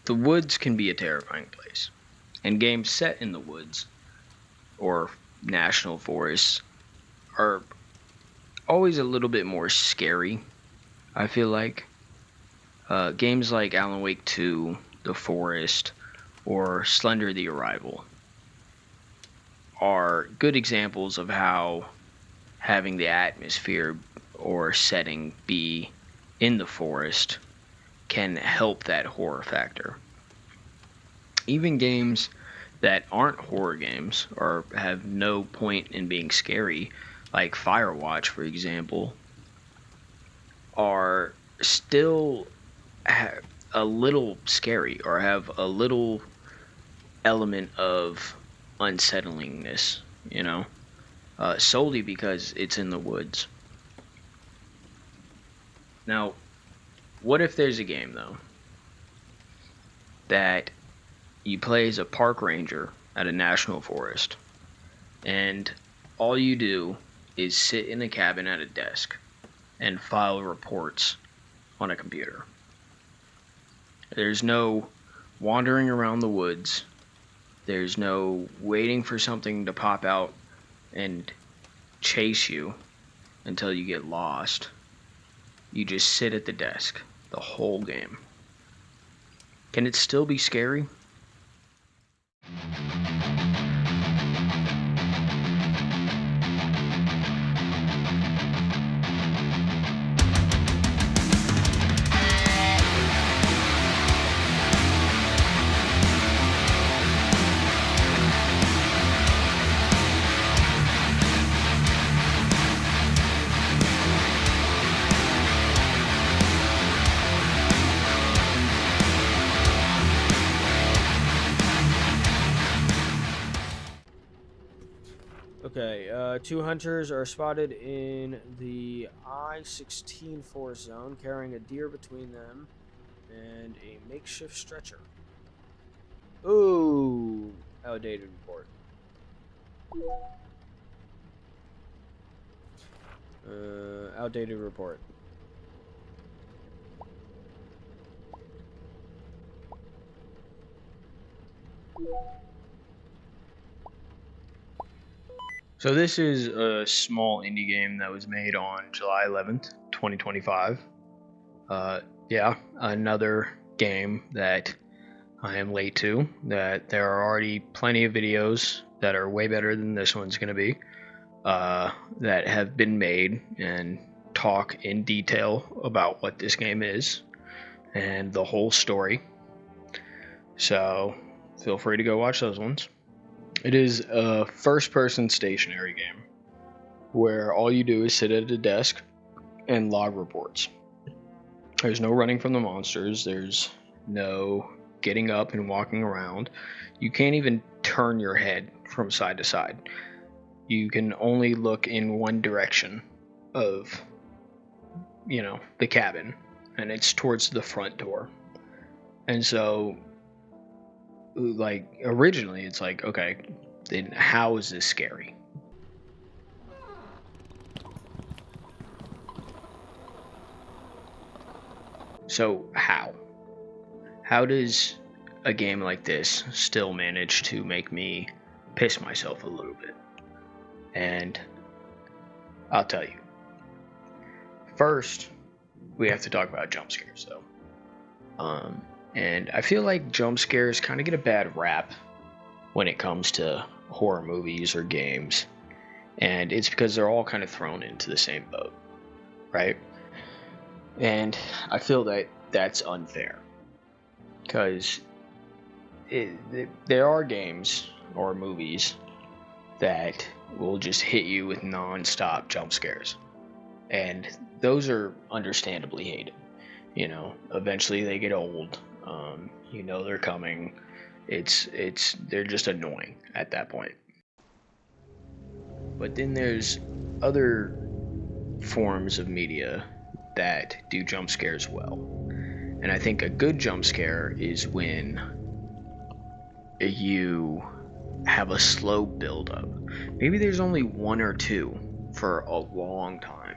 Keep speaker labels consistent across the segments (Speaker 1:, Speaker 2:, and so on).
Speaker 1: The woods can be a terrifying place, and games set in the woods or national forests are always a little bit more scary, I feel like. Games like Alan Wake 2, The Forest, or Slender the Arrival are good examples of how having the atmosphere or setting be in the forest can help that horror factor. Even games that aren't horror games or have no point in being scary, like Firewatch, for example, are still a little scary or have a little element of unsettlingness, solely because it's in the woods. Now, what if there's a game, though, that you play as a park ranger at a national forest, and all you do is sit in a cabin at a desk and file reports on a computer? There's no wandering around the woods. There's no waiting for something to pop out and chase you until you get lost. You just sit at the desk the whole game. Can it still be scary?
Speaker 2: Okay, two hunters are spotted in the I-16 forest zone carrying a deer between them and a makeshift stretcher. Ooh, outdated report. Outdated report.
Speaker 1: So this is a small indie game that was made on July 11th, 2025. Yeah, another game that I am late to, that there are already plenty of videos that are way better than this one's going to be, that have been made and talk in detail about what this game is and the whole story. So feel free to go watch those ones. It is a first-person stationary game where all you do is sit at a desk and log reports. There's no running from the monsters. There's no getting up and walking around. You can't even turn your head from side to side. You can only look in one direction of, the cabin, and it's towards the front door. And so, like, originally it's like, okay, then how is this scary? So how does a game like this still manage to make me piss myself a little bit? And I'll tell you. First, we have to talk about jump scares, though. And I feel like jump scares kind of get a bad rap when it comes to horror movies or games. And it's because they're all kind of thrown into the same boat, right? And I feel that that's unfair. Because there are games or movies that will just hit you with non-stop jump scares. And those are understandably hated. Eventually they get old. They're coming. They're just annoying at that point. But then there's other forms of media that do jump scares well. And I think a good jump scare is when you have a slow build up. Maybe there's only one or two for a long time,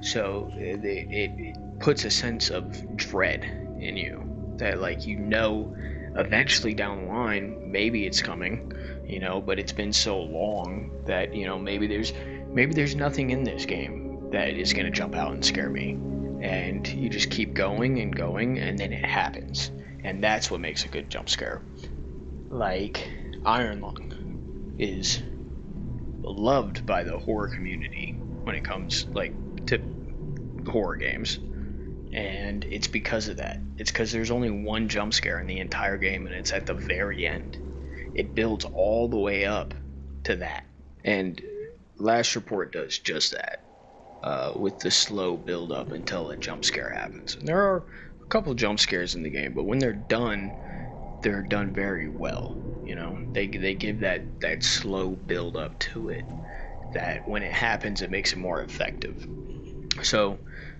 Speaker 1: so it puts a sense of dread in you. that, like, eventually down the line maybe it's coming, but it's been so long that, maybe there's nothing in this game that is going to jump out and scare me, and you just keep going and going, and then it happens, and that's what makes a good jump scare. Like, Iron Lung is loved by the horror community when it comes, like, to horror games, and it's because of that. It's because there's only one jump scare in the entire game, and it's at the very end. It builds all the way up to that, and Last Report does just that, with the slow build up until a jump scare happens. And there are a couple jump scares in the game, but when they're done very well. They give that slow build up to it, that when it happens, it makes it more effective. So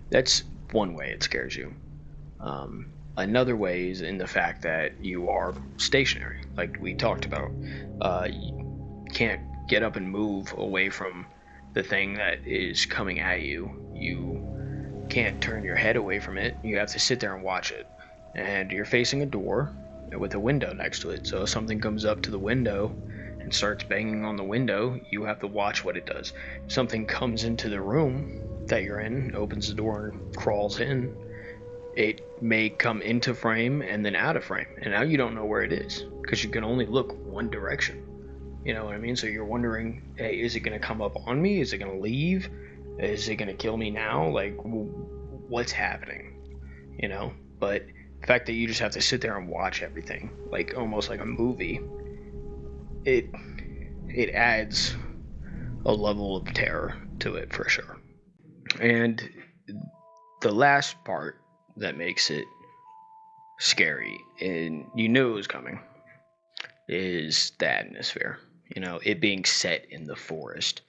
Speaker 1: that's one way it scares you. Another way is in the fact that you are stationary, like we talked about. You can't get up and move away from the thing that is coming at you. You can't turn your head away from it. You have to sit there and watch it. And you're facing a door with a window next to it. So if something comes up to the window and starts banging on the window, you have to watch what it does. If something comes into the room that you're in, opens the door and crawls in, it may come into frame and then out of frame. And now you don't know where it is because you can only look one direction. You know what I mean? So you're wondering, hey, is it going to come up on me? Is it going to leave? Is it going to kill me now? Like, what's happening? But the fact that you just have to sit there and watch everything, like almost like a movie, it adds a level of terror to it for sure. And the last part that makes it scary, and you knew it was coming, is the atmosphere. It being set in the forest.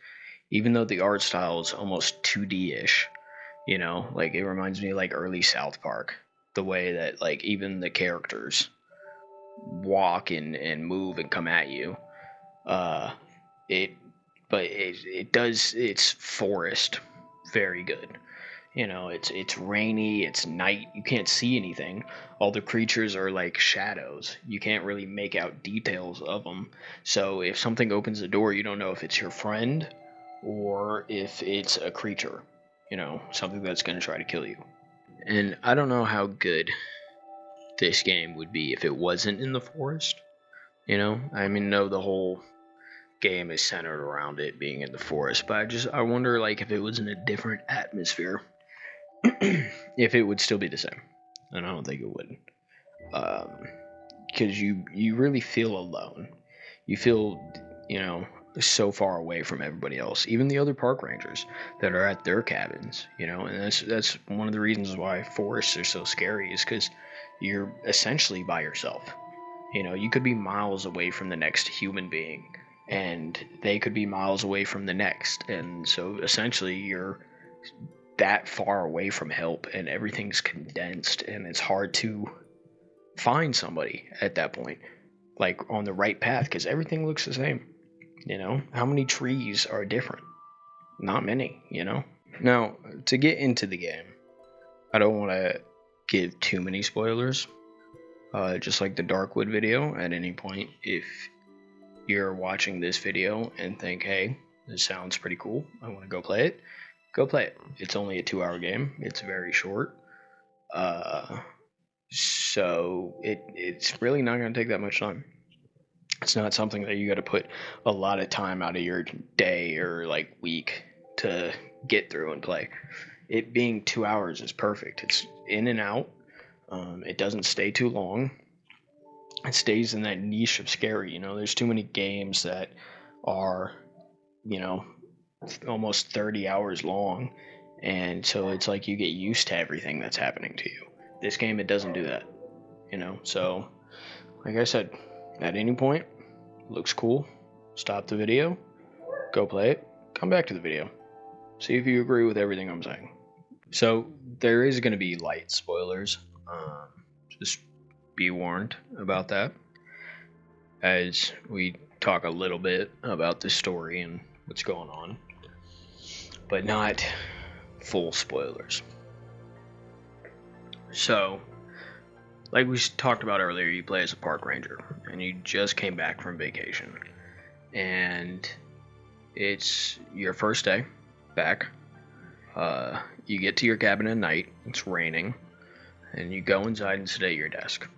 Speaker 1: Even though the art style is almost 2D-ish, like it reminds me of like early South Park. The way that, like, even the characters walk and move and come at you. It does its forest very good. It's rainy, it's night, you can't see anything. All the creatures are like shadows. You can't really make out details of them. So if something opens the door, you don't know if it's your friend or if it's a creature, something that's going to try to kill you. And I don't know how good this game would be if it wasn't in the forest. No, the whole game is centered around it being in the forest, but I wonder, like, if it was in a different atmosphere, if it would still be the same. And I don't think it would, because you really feel alone. You feel, so far away from everybody else, even the other park rangers that are at their cabins. And that's one of the reasons why forests are so scary, is because you're essentially by yourself. You could be miles away from the next human being, and they could be miles away from the next, and so essentially you're that far away from help, and everything's condensed, and it's hard to find somebody at that point, like on the right path, because everything looks the same. How many trees are different? Not many. Now, to get into the game, I don't want to give too many spoilers. Just like the Darkwood video, at any point, if you're watching this video and think, hey, this sounds pretty cool, I want to go play it, go play it. It's only a 2-hour game. It's very short. So it's really not going to take that much time. It's not something that you got to put a lot of time out of your day or like week to get through and play. It being 2 hours is perfect. It's in and out. It doesn't stay too long. It stays in that niche of scary. There's too many games that are, almost 30 hours long. And so it's like you get used to everything that's happening to you. This game, it doesn't do that. So like I said, at any point, looks cool, stop the video, go play it, come back to the video, see if you agree with everything I'm saying. So there is going to be light spoilers. Just be warned about that, as we talk a little bit about the story and what's going on, but not full spoilers. So like we talked about earlier, you play as a park ranger, and you just came back from vacation, and it's your first day back. You get to your cabin at night. It's raining, and you go inside and sit at your desk.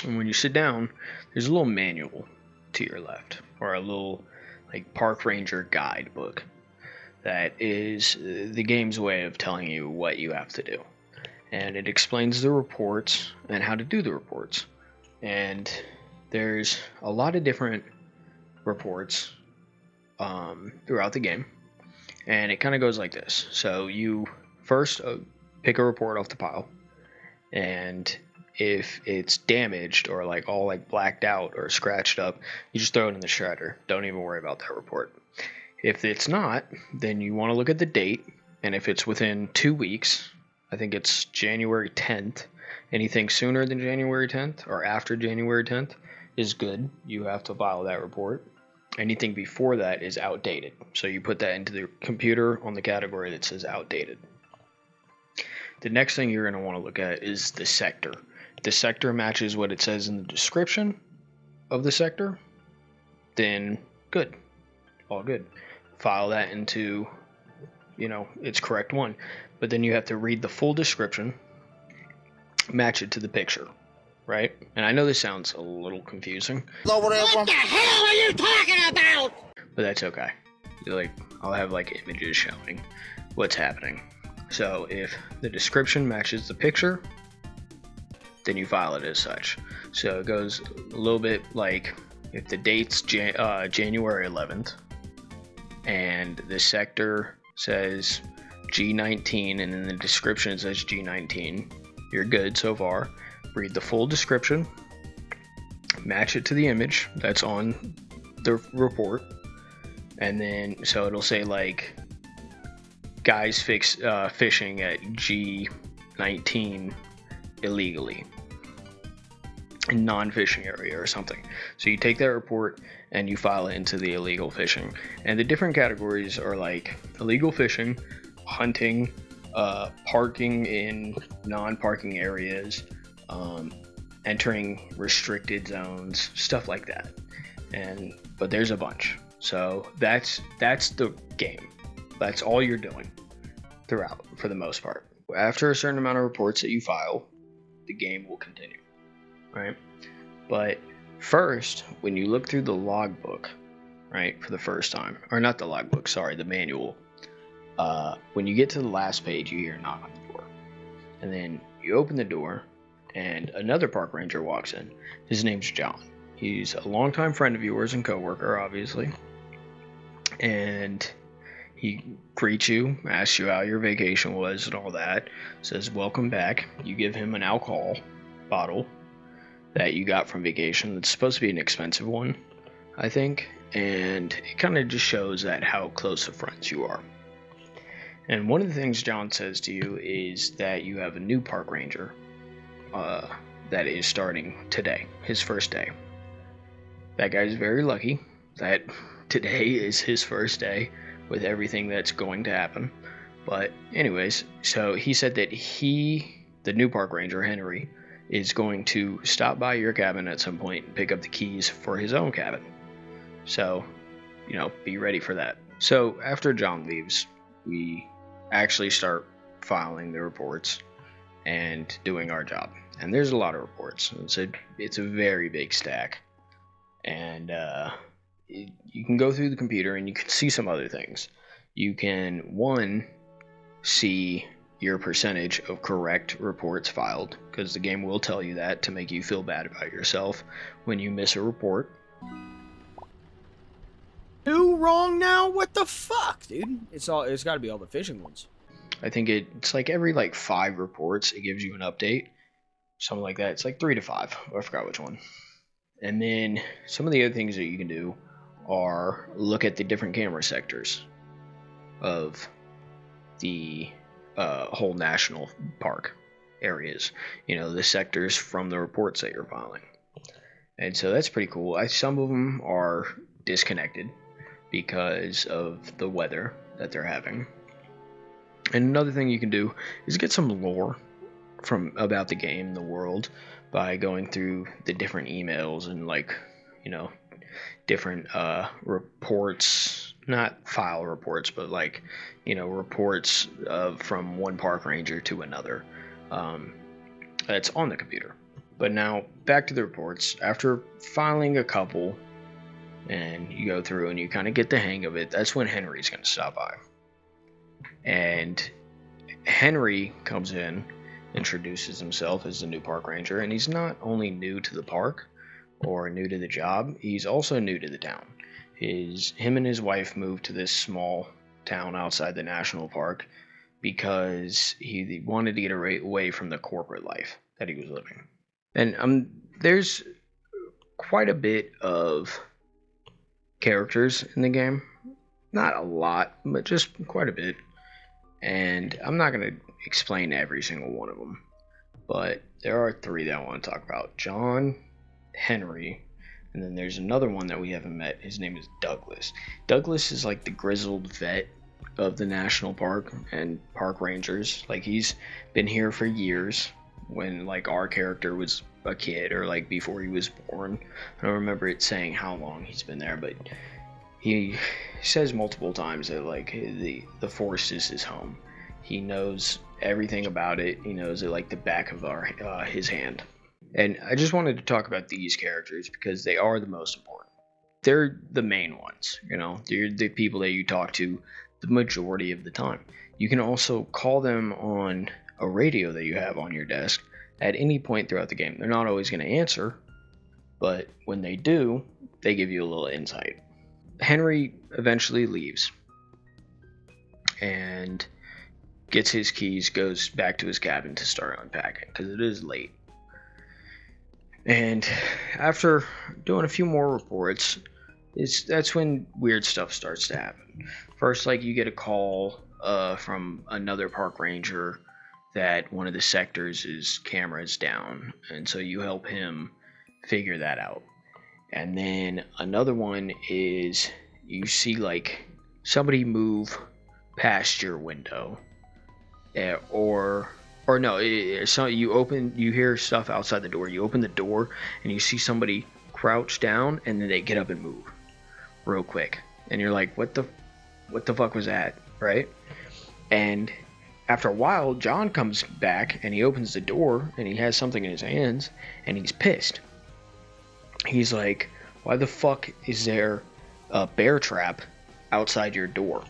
Speaker 1: And when you sit down, there's a little manual to your left, or a little like park ranger guidebook that is the game's way of telling you what you have to do. And it explains the reports and how to do the reports. And there's a lot of different reports throughout the game. And it kind of goes like this. So you first pick a report off the pile, and if it's damaged or like all like blacked out or scratched up, you just throw it in the shredder. Don't even worry about that report. If it's not, then you want to look at the date, and if it's within 2 weeks, I think it's January 10th, anything sooner than January 10th or after January 10th is good. You have to file that report. Anything before that is outdated. So you put that into the computer on the category that says outdated. The next thing you're going to want to look at is the sector. If the sector matches what it says in the description of the sector, then good. All good. File that into, its correct one. But then you have to read the full description, match it to the picture, right? And I know this sounds a little confusing.
Speaker 3: What the hell are you talking about?
Speaker 1: But that's okay. I'll have images showing what's happening. So if the description matches the picture, then you file it as such. So it goes a little bit like if the date's January 11th, and the sector says G19, and in the description it says G19, you're good so far. Read the full description, match it to the image that's on the report, and then so it'll say guys fishing at G19 illegally in non-fishing area or something. So you take that report and you file it into the illegal fishing. And the different categories are illegal fishing, hunting, parking in non-parking areas, entering restricted zones, stuff like that. But there's a bunch. So that's the game. That's all you're doing throughout for the most part. After a certain amount of reports that you file, the game will continue. Right? But first, when you look through the logbook, right, for the first time, or not the logbook, sorry, the manual, when you get to the last page, you hear a knock on the door. And then you open the door, and another park ranger walks in. His name's John. He's a longtime friend of yours and coworker, obviously. And he greets you, asks you how your vacation was and all that, says welcome back. You give him an alcohol bottle that you got from vacation. It's supposed to be an expensive one, I think, and it kind of just shows that how close of friends you are. And one of the things John says to you is that you have a new park ranger that is starting today, his first day. That guy's very lucky that today is his first day with everything that's going to happen. But anyways, so he said that the new park ranger, Henry, is going to stop by your cabin at some point and pick up the keys for his own cabin. So, be ready for that. So after John leaves, we actually start filing the reports and doing our job. And there's a lot of reports. It's a very big stack. And you can go through the computer and you can see some other things. You can, see your percentage of correct reports filed, because the game will tell you that to make you feel bad about yourself when you miss a report.
Speaker 2: 2 wrong now? What the fuck, dude? It's got to be all the fishing ones.
Speaker 1: I think it's every 5 reports it gives you an update, something like that. It's 3 to 5. I forgot which one. And then some of the other things that you can do are look at the different camera sectors of the whole national park areas, the sectors from the reports that you're filing. And so that's pretty cool. Some of them are disconnected because of the weather that they're having. And another thing you can do is get some lore from about the game, the world, by going through the different emails and like, you know, different reports, not file reports, but like, you know, reports from one park ranger to another. That's on the computer. But now back to the reports. After filing a couple, and you go through and you kind of get the hang of it, that's when Henry's going to stop by. And Henry comes in, introduces himself as the new park ranger, and he's not only new to the park or new to the job, he's also new to the town. Him and his wife moved to this small town outside the national park because he wanted to get away from the corporate life that he was living. And there's quite a bit of characters in the game. Not a lot, but just quite a bit. And I'm not going to explain every single one of them, but there are 3 that I want to talk about. John, Henry, and then there's another one that we haven't met. His name is Douglas. Douglas is like the grizzled vet of the national park and park rangers. Like, he's been here for years when like our character was a kid, or like before he was born. I don't remember it saying how long he's been there, but he says multiple times that like the forest is his home. He knows everything about it. He knows it like the back of his hand. And I just wanted to talk about these characters because they are the most important. They're the main ones, you know. They're the people that you talk to the majority of the time. You can also call them on a radio that you have on your desk at any point throughout the game. They're not always going to answer, but when they do, they give you a little insight. Henry eventually leaves and gets his keys, goes back to his cabin to start unpacking because it is late. And after doing a few more reports, that's when weird stuff starts to happen. First, like, you get a call from another park ranger that one of the sectors' camera is down, and so you help him figure that out. And then another one is you see like somebody move past your window, or no, so you hear stuff outside the door. You open the door and you see somebody crouch down, and then they get up and move real quick, and you're like, what the fuck was that, right? And after a while, John comes back and he opens the door and he has something in his hands and he's pissed. He's like, why the fuck is there a bear trap outside your door?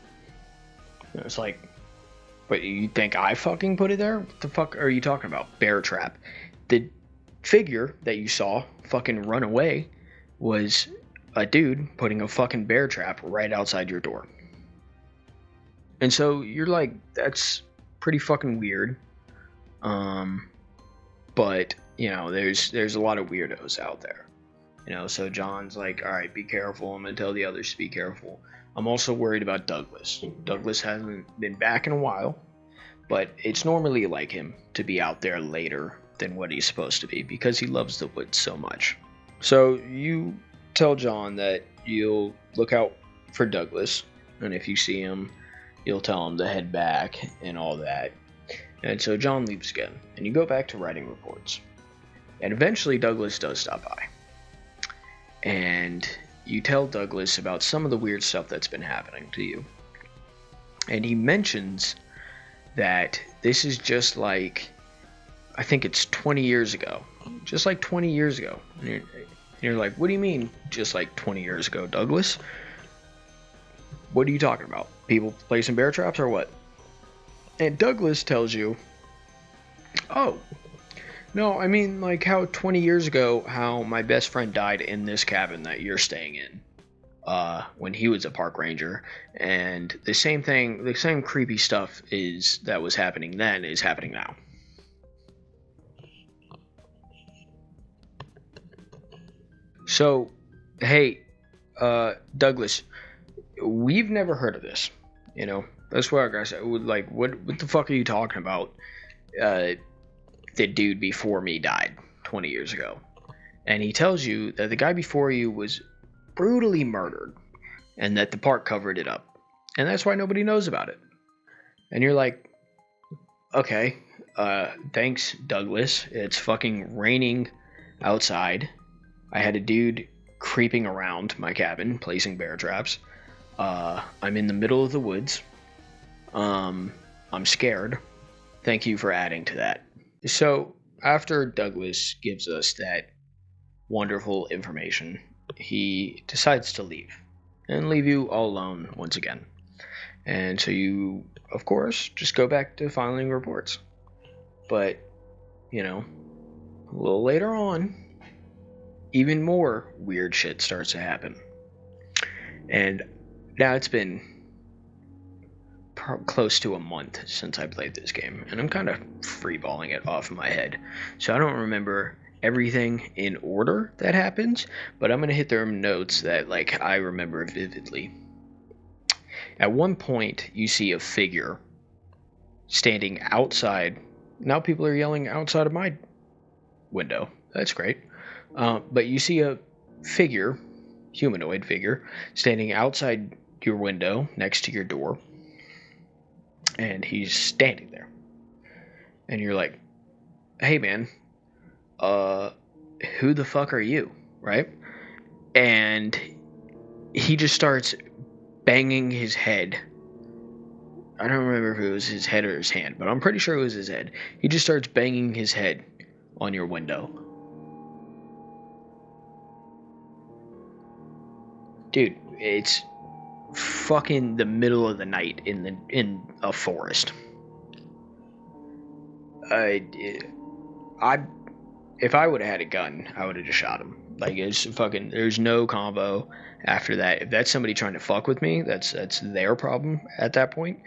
Speaker 1: And it's like, but you think I fucking put it there? What the fuck are you talking about? Bear trap. The figure that you saw fucking run away was a dude putting a fucking bear trap right outside your door. And so you're like, that's pretty fucking weird. But, you know, there's a lot of weirdos out there. You know, so John's like, all right, be careful. I'm going to tell the others to be careful. I'm also worried about Douglas. Douglas hasn't been back in a while, but it's normally like him to be out there later than what he's supposed to be because he loves the woods so much. So you tell John that you'll look out for Douglas, and if you see him, you'll tell him to head back and all that. And so John leaves again, and you go back to writing reports. And eventually Douglas does stop by. And you tell Douglas about some of the weird stuff that's been happening to you. And he mentions that this is just like, I think it's 20 years ago. Just like 20 years ago. And you're like, what do you mean just like 20 years ago, Douglas? What are you talking about? People placing bear traps or what? And Douglas tells you, oh, no, I mean like how 20 years ago, how my best friend died in this cabin that you're staying in when he was a park ranger. And the same thing, the same creepy stuff that was happening then is happening now. So, hey, Douglas, we've never heard of this, you know? That's what our guy said. Like, what the fuck are you talking about? The dude before me died 20 years ago. And he tells you that the guy before you was brutally murdered and that the park covered it up. And that's why nobody knows about it. And you're like, okay, Thanks, Douglas. It's fucking raining outside. I had a dude creeping around my cabin, placing bear traps. I'm in the middle of the woods. I'm scared. Thank you for adding to that. So, after Douglas gives us that wonderful information, he decides to leave and leave you all alone once again. And so you, of course, just go back to filing reports. But, you know, a little later on, even more weird shit starts to happen. And now it's been close to a month since I played this game, and I'm kind of freeballing it off of my head. So I don't remember everything in order that happens, but I'm going to hit their notes that, like, I remember vividly. At one point, you see a figure standing outside. Now people are yelling outside of my window. That's great. But you see a figure, humanoid figure, standing outside your window next to your door. And he's standing there. And you're like, hey man, who the fuck are you? Right? And he just starts banging his head. I don't remember if it was his head or his hand, but I'm pretty sure it was his head. He just starts banging his head on your window. Dude, it's fucking the middle of the night in a forest. If I would have had a gun, I would have just shot him. Like, it's fucking, there's no combo after that. If that's somebody trying to fuck with me, that's their problem at that point.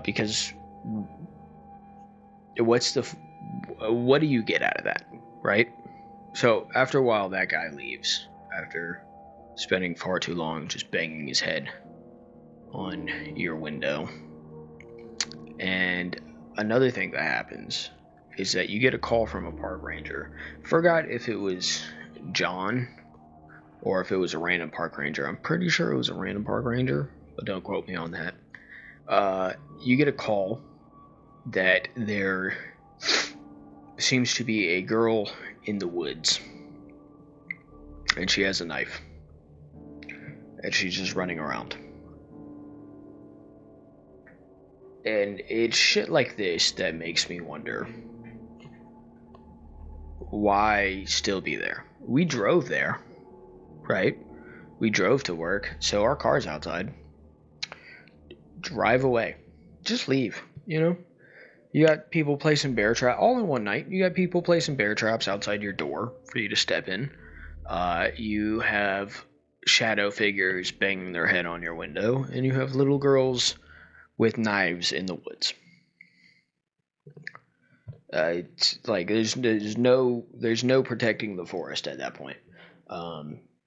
Speaker 1: Because what do you get out of that, right? So after a while, that guy leaves after spending far too long just banging his head on your window. And another thing that happens is that you get a call from a park ranger. Forgot if it was John or if it was a random park ranger. I'm pretty sure it was a random park ranger, but don't quote me on that. You get a call that there seems to be a girl in the woods, and she has a knife, and she's just running around. And it's shit like this that makes me wonder, why still be there? We drove there, right? We drove to work, so our car's outside. Drive away. Just leave, you know? You got people placing bear traps all in one night. You got people placing bear traps outside your door for you to step in. You have shadow figures banging their head on your window, and you have little girls with knives in the woods. It's like there's no protecting the forest at that point.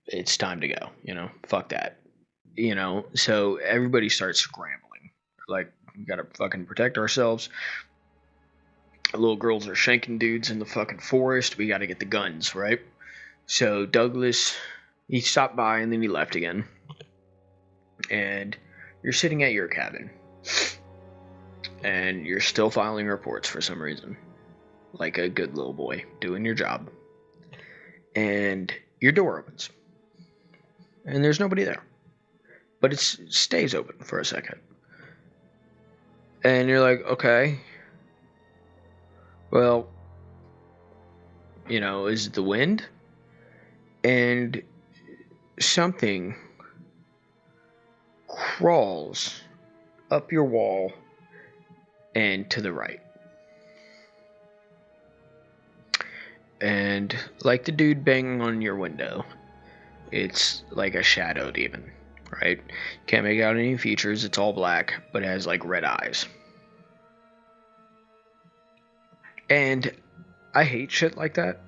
Speaker 1: It's time to go. You know, fuck that. You know, so everybody starts scrambling. Like, we gotta fucking protect ourselves. Little girls are shanking dudes in the fucking forest. We gotta get the guns, right? So Douglas, he stopped by and then he left again. And you're sitting at your cabin. And you're still filing reports for some reason. Like a good little boy, doing your job. And your door opens. And there's nobody there. But it stays open for a second. And you're like, okay. Well, you know, is it the wind? And something crawls up your wall and to the right. And like the dude banging on your window, it's like a shadow demon, right? Can't make out any features, it's all black, but it has like red eyes. And I hate shit like that.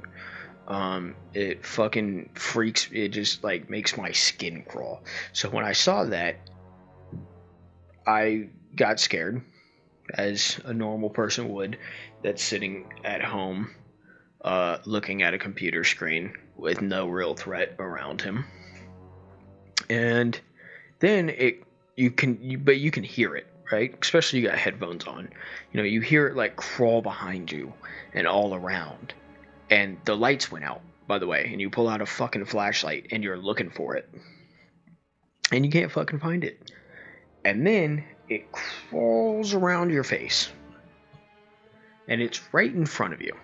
Speaker 1: It fucking freaks, it just like makes my skin crawl. So when I saw that, I got scared, as a normal person would, that's sitting at home, looking at a computer screen with no real threat around him. And then you can hear it, right? Especially you got headphones on. You know, you hear it like crawl behind you and all around. And the lights went out, by the way, and you pull out a fucking flashlight and you're looking for it. And you can't fucking find it. And then it crawls around your face. And it's right in front of you.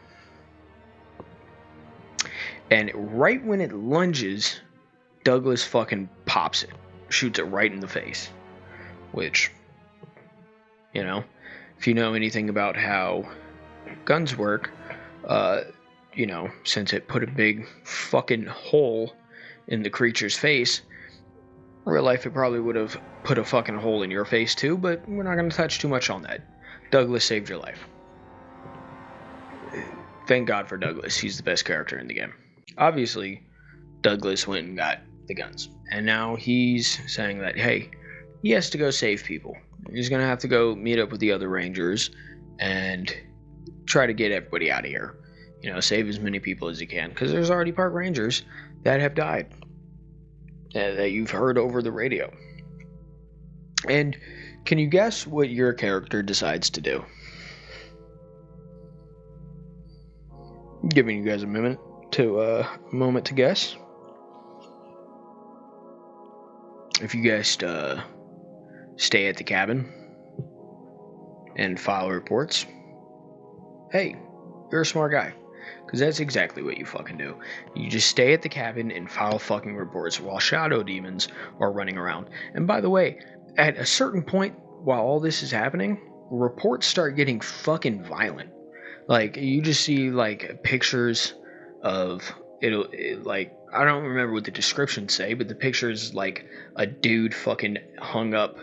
Speaker 1: And right when it lunges, Douglas fucking pops it. Shoots it right in the face. Which, you know, if you know anything about how guns work, you know, since it put a big fucking hole in the creature's face, in real life it probably would have put a fucking hole in your face too, but we're not going to touch too much on that. Douglas saved your life. Thank God for Douglas. He's the best character in the game. Obviously, Douglas went and got the guns. And now he's saying that, hey, he has to go save people. He's going to have to go meet up with the other Rangers and try to get everybody out of here. You know, save as many people as he can. Because there's already park rangers that have died. That you've heard over the radio. And can you guess what your character decides to do? Giving you guys a moment to guess. If you guessed stay at the cabin and file reports, hey, you're a smart guy. Because that's exactly what you fucking do. You just stay at the cabin and file fucking reports while shadow demons are running around. And by the way, at a certain point while all this is happening, reports start getting fucking violent. Like, you just see, like, pictures of, like, I don't remember what the descriptions say, but the picture is, like, a dude fucking hung up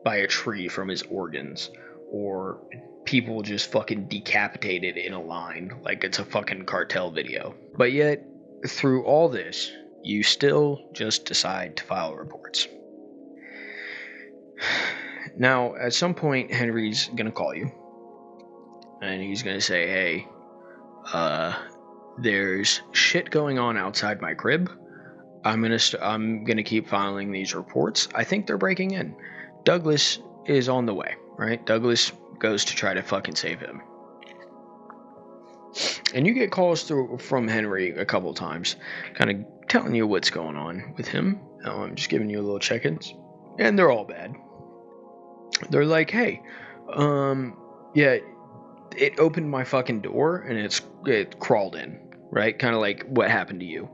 Speaker 1: by a tree from his organs. Or people just fucking decapitated in a line, like it's a fucking cartel video. But yet, through all this, you still just decide to file reports. Now, at some point, Henry's gonna call you. And he's gonna say, hey, there's shit going on outside my crib. I'm gonna keep filing these reports. I think they're breaking in. Douglas is on the way, right? Douglas goes to try to fucking save him. And you get calls from Henry a couple times, kind of telling you what's going on with him. I'm just giving you a little check-ins. And they're all bad. They're like, hey, yeah, it opened my fucking door and it crawled in, right? Kind of like what happened to you.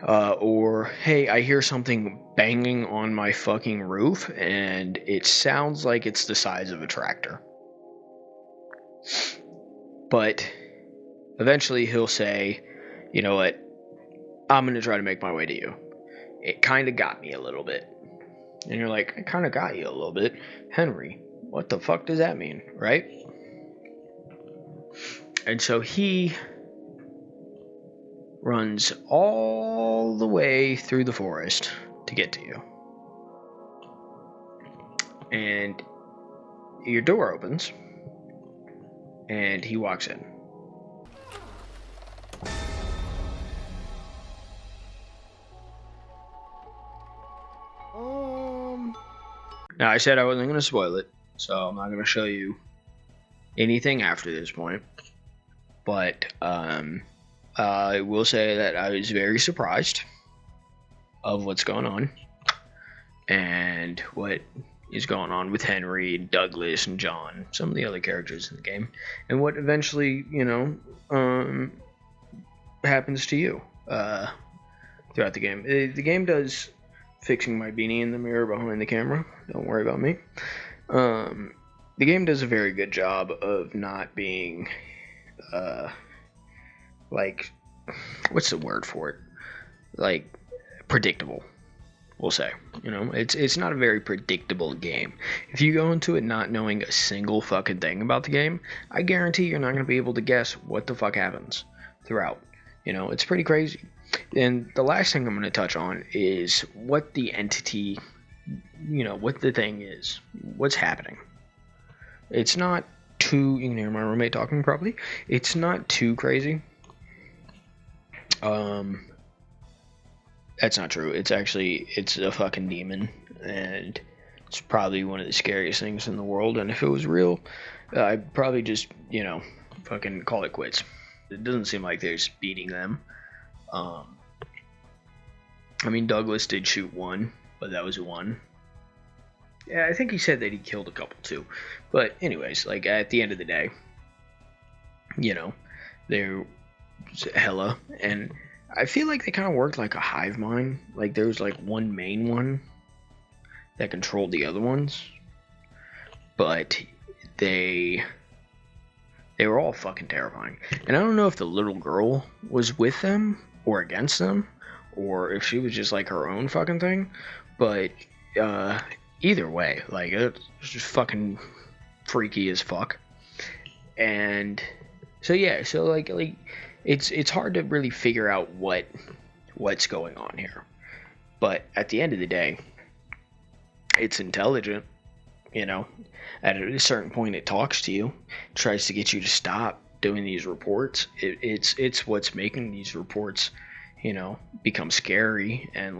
Speaker 1: Or, hey, I hear something banging on my fucking roof and it sounds like it's the size of a tractor. But eventually he'll say, you know what, I'm going to try to make my way to you. It kind of got me a little bit. And you're like, it kind of got you a little bit. Henry, what the fuck does that mean, right? And so he runs all the way through the forest to get to you. And your door opens, and he walks in. Now, I said I wasn't going to spoil it, so I'm not going to show you anything after this point. But I will say that I was very surprised of what's going on and what is going on with Henry, Douglas, and John, some of the other characters in the game, and what eventually, you know, happens to you throughout the game. The game does, fixing my beanie in the mirror behind the camera, don't worry about me. The game does a very good job of not being, like, what's the word for it? Like, predictable, we'll say. You know, it's not a very predictable game. If you go into it not knowing a single fucking thing about the game, I guarantee you're not going to be able to guess what the fuck happens throughout. You know, it's pretty crazy. And the last thing I'm going to touch on is what the entity, you know, what the thing is, what's happening. It's not too, you can hear my roommate talking probably, it's not too crazy. That's not true. It's a fucking demon, and It's probably one of the scariest things in the world, and if it was real, I'd probably just, fucking call it quits. It doesn't seem like they're just beating them. I mean, Douglas did shoot one, but that was one. Yeah, I think he said that he killed a couple too. But anyways, like at the end of the day, they're hella, and I feel like they kind of worked like a hive mind. Like there was like one main one that controlled the other ones, but they were all fucking terrifying. And I don't know if the little girl was with them or against them, or if she was just like her own fucking thing. But either way, like it's just fucking freaky as fuck. And so yeah, so like it's hard to really figure out what's going on here. But at the end of the day, it's intelligent. At a certain point it talks to you, tries to get you to stop doing these reports. It's what's making these reports become scary and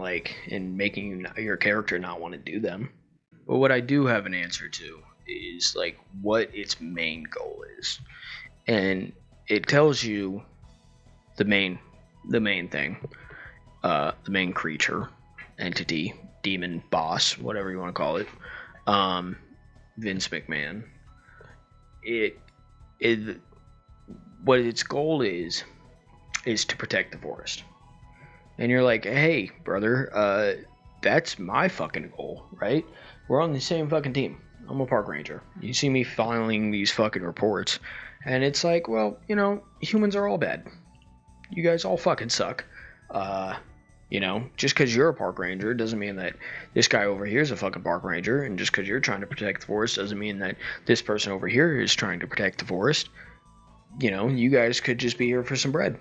Speaker 1: making your character not want to do them. But what I do have an answer to is like what its main goal is, and it tells you the main thing, the main creature, entity, demon, boss, whatever you want to call it, Vince McMahon. What its goal is to protect the forest. And you're like, hey, brother, that's my fucking goal, right? We're on the same fucking team. I'm a park ranger. You see me filing these fucking reports, and it's like, well, humans are all bad. You guys all fucking suck. Just because you're a park ranger doesn't mean that this guy over here is a fucking park ranger, and just because you're trying to protect the forest doesn't mean that this person over here is trying to protect the forest. You guys could just be here for some bread.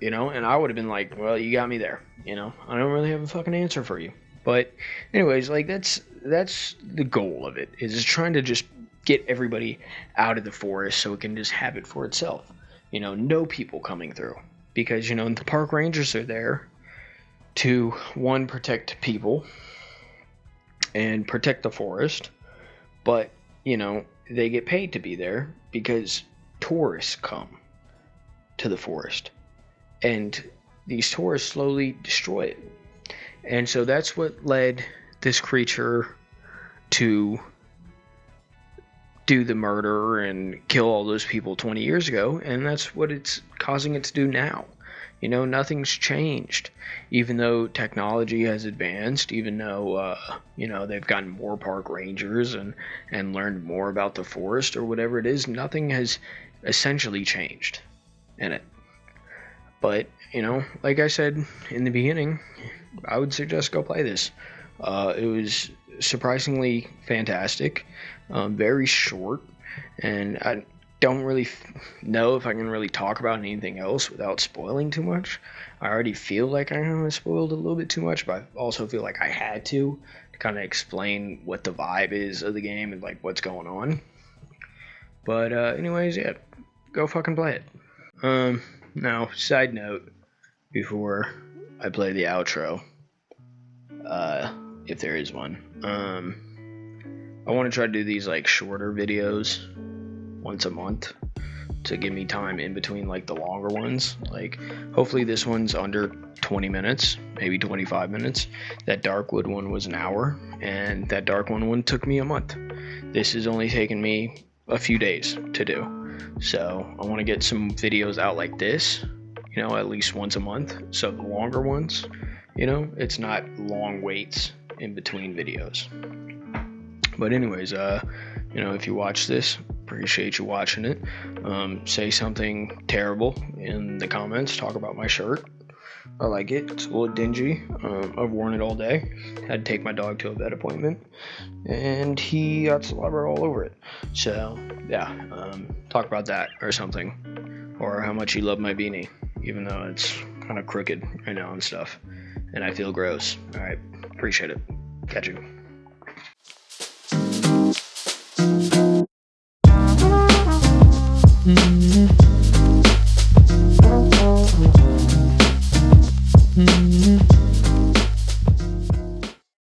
Speaker 1: And I would have been like, well, you got me there. I don't really have a fucking answer for you. But anyways, like that's the goal of it, is trying to just get everybody out of the forest so it can just have it for itself. No people coming through. Because, the park rangers are there to, one, protect people and protect the forest. But, they get paid to be there because tourists come to the forest. And these tourists slowly destroy it. And so that's what led this creature to do the murder and kill all those people 20 years ago, and that's what it's causing it to do now. Nothing's changed. Even though technology has advanced, even though, they've gotten more park rangers and learned more about the forest or whatever it is, nothing has essentially changed in it. But, like I said in the beginning, I would suggest go play this. It was surprisingly fantastic, very short, and I don't really know if I can really talk about anything else without spoiling too much. I already feel like I kind of spoiled a little bit too much, but I also feel like I had to kind of explain what the vibe is of the game and like what's going on. But anyways, yeah, go fucking play it. Now, side note, before I play the outro, if there is one, I want to try to do these like shorter videos once a month to give me time in between like the longer ones. Like hopefully this one's under 20 minutes, maybe 25 minutes. That Darkwood one was an hour, and that Dark one took me a month. This has only taken me a few days to do. So I want to get some videos out like this, at least once a month. So the longer ones, it's not long waits in between videos. But anyways, if you watch this, appreciate you watching it. Say something terrible in the comments. Talk about my shirt. I like it. It's a little dingy. I've worn it all day. Had to take my dog to a vet appointment, and he got saliva all over it. So yeah, talk about that or something, or how much you love my beanie, even though it's kind of crooked right now and stuff, and I feel gross. All right, appreciate it. Catch you. Mm-hmm.